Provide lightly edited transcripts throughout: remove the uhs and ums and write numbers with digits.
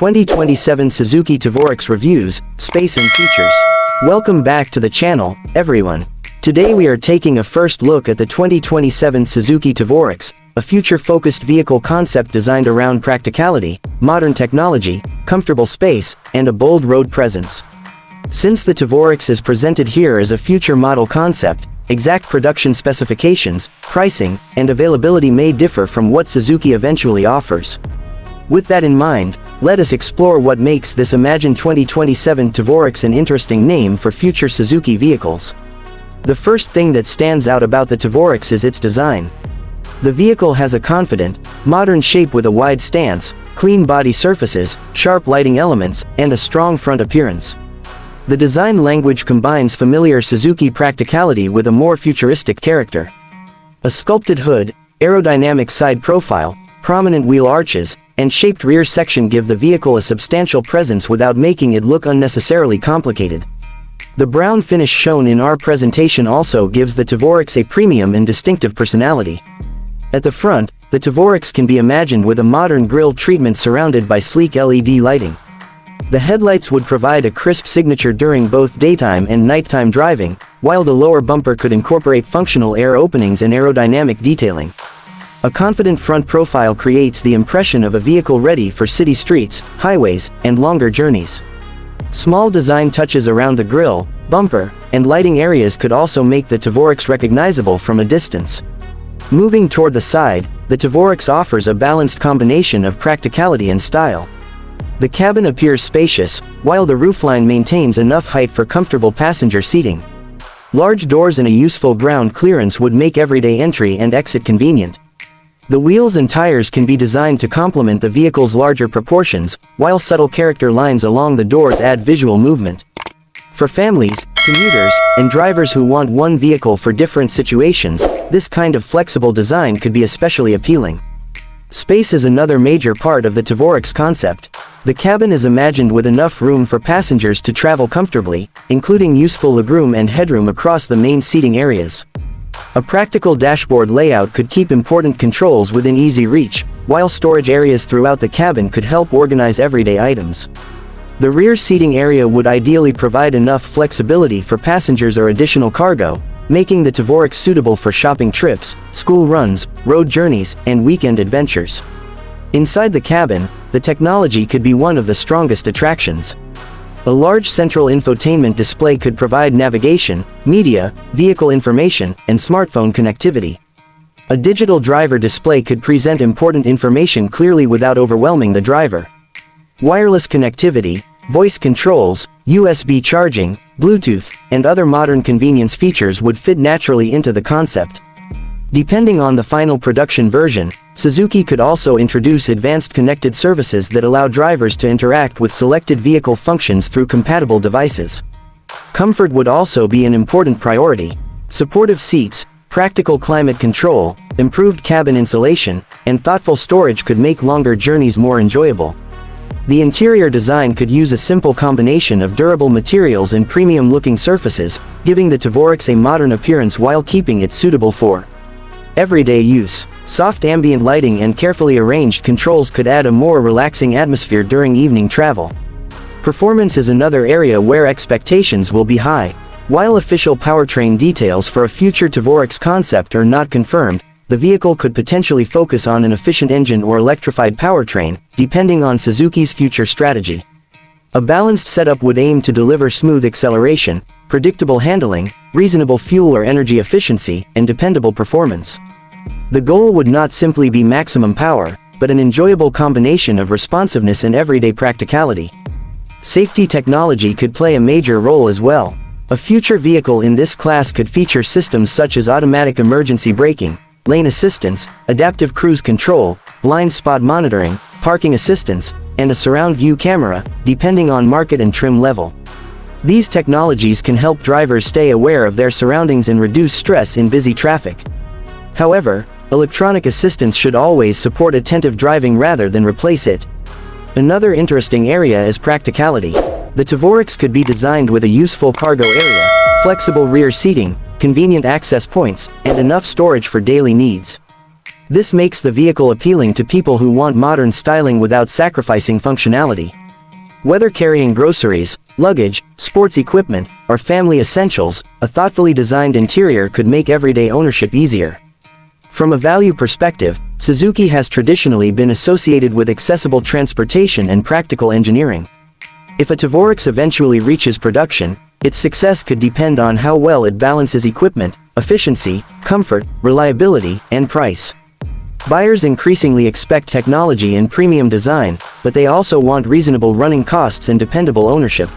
2027 Suzuki Tavorix Reviews, Space and Features. Welcome back to the channel, everyone. Today we are taking a first look at the 2027 Suzuki Tavorix, a future-focused vehicle concept designed around practicality, modern technology, comfortable space, and a bold road presence. Since the Tavorix is presented here as a future model concept, exact production specifications, pricing, and availability may differ from what Suzuki eventually offers. With that in mind, let us explore what makes this imagined 2027 Tavorix an interesting name for future Suzuki vehicles. The first thing that stands out about the Tavorix is its design. The vehicle has a confident, modern shape with a wide stance, clean body surfaces, sharp lighting elements, and a strong front appearance. The design language combines familiar Suzuki practicality with a more futuristic character. A sculpted hood, aerodynamic side profile, prominent wheel arches, and shaped rear section give the vehicle a substantial presence without making it look unnecessarily complicated. The brown finish shown in our presentation also gives the Tavorix a premium and distinctive personality. At the front, the Tavorix can be imagined with a modern grille treatment surrounded by sleek LED lighting. The headlights would provide a crisp signature during both daytime and nighttime driving, while the lower bumper could incorporate functional air openings and aerodynamic detailing. A confident front profile creates the impression of a vehicle ready for city streets, highways, and longer journeys. Small design touches around the grille, bumper, and lighting areas could also make the Tavorix recognizable from a distance. Moving toward the side, the Tavorix offers a balanced combination of practicality and style. The cabin appears spacious, while the roofline maintains enough height for comfortable passenger seating. Large doors and a useful ground clearance would make everyday entry and exit convenient. The wheels and tires can be designed to complement the vehicle's larger proportions, while subtle character lines along the doors add visual movement. For families, commuters, and drivers who want one vehicle for different situations, this kind of flexible design could be especially appealing. Space is another major part of the Tavorix concept. The cabin is imagined with enough room for passengers to travel comfortably, including useful legroom and headroom across the main seating areas. A practical dashboard layout could keep important controls within easy reach, while storage areas throughout the cabin could help organize everyday items. The rear seating area would ideally provide enough flexibility for passengers or additional cargo, making the Tavorix suitable for shopping trips, school runs, road journeys, and weekend adventures. Inside the cabin, the technology could be one of the strongest attractions. A large central infotainment display could provide navigation, media, vehicle information, and smartphone connectivity. A digital driver display could present important information clearly without overwhelming the driver. Wireless connectivity, voice controls, USB charging, Bluetooth, and other modern convenience features would fit naturally into the concept. Depending on the final production version, Suzuki could also introduce advanced connected services that allow drivers to interact with selected vehicle functions through compatible devices. Comfort would also be an important priority. Supportive seats, practical climate control, improved cabin insulation, and thoughtful storage could make longer journeys more enjoyable. The interior design could use a simple combination of durable materials and premium-looking surfaces, giving the Tavorix a modern appearance while keeping it suitable for everyday use. Soft ambient lighting and carefully arranged controls could add a more relaxing atmosphere during evening travel. Performance is another area where expectations will be high. While official powertrain details for a future Tavorix concept are not confirmed, the vehicle could potentially focus on an efficient engine or electrified powertrain, depending on Suzuki's future strategy. A balanced setup would aim to deliver smooth acceleration, predictable handling, reasonable fuel or energy efficiency, and dependable performance. The goal would not simply be maximum power, but an enjoyable combination of responsiveness and everyday practicality. Safety technology could play a major role as well. A future vehicle in this class could feature systems such as automatic emergency braking, lane assistance, adaptive cruise control, blind spot monitoring, parking assistance, and a surround view camera, depending on market and trim level. These technologies can help drivers stay aware of their surroundings and reduce stress in busy traffic. However, electronic assistance should always support attentive driving rather than replace it. Another interesting area is practicality. The Tavorix could be designed with a useful cargo area, flexible rear seating, convenient access points, and enough storage for daily needs. This makes the vehicle appealing to people who want modern styling without sacrificing functionality. Whether carrying groceries, luggage, sports equipment, or family essentials, a thoughtfully designed interior could make everyday ownership easier. From a value perspective, Suzuki has traditionally been associated with accessible transportation and practical engineering. If a Tavorix eventually reaches production, its success could depend on how well it balances equipment, efficiency, comfort, reliability, and price. Buyers increasingly expect technology and premium design, but they also want reasonable running costs and dependable ownership.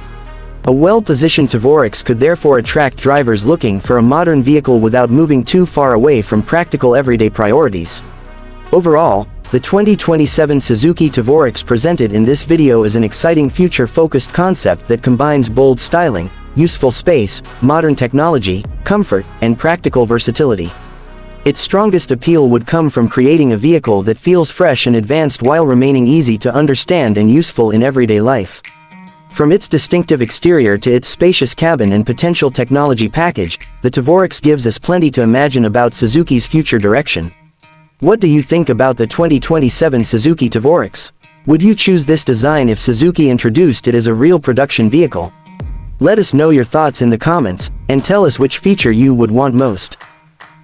A well-positioned Tavorix could therefore attract drivers looking for a modern vehicle without moving too far away from practical everyday priorities. Overall, the 2027 Suzuki Tavorix presented in this video is an exciting future-focused concept that combines bold styling, useful space, modern technology, comfort, and practical versatility. Its strongest appeal would come from creating a vehicle that feels fresh and advanced while remaining easy to understand and useful in everyday life. From its distinctive exterior to its spacious cabin and potential technology package, the Tavorix gives us plenty to imagine about Suzuki's future direction. What do you think about the 2027 Suzuki Tavorix? Would you choose this design if Suzuki introduced it as a real production vehicle? Let us know your thoughts in the comments, and tell us which feature you would want most.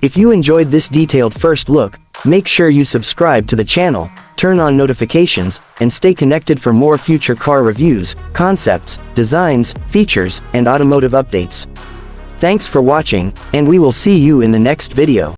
If you enjoyed this detailed first look, make sure you subscribe to the channel, turn on notifications, and stay connected for more future car reviews, concepts, designs, features, and automotive updates. Thanks for watching, and we will see you in the next video.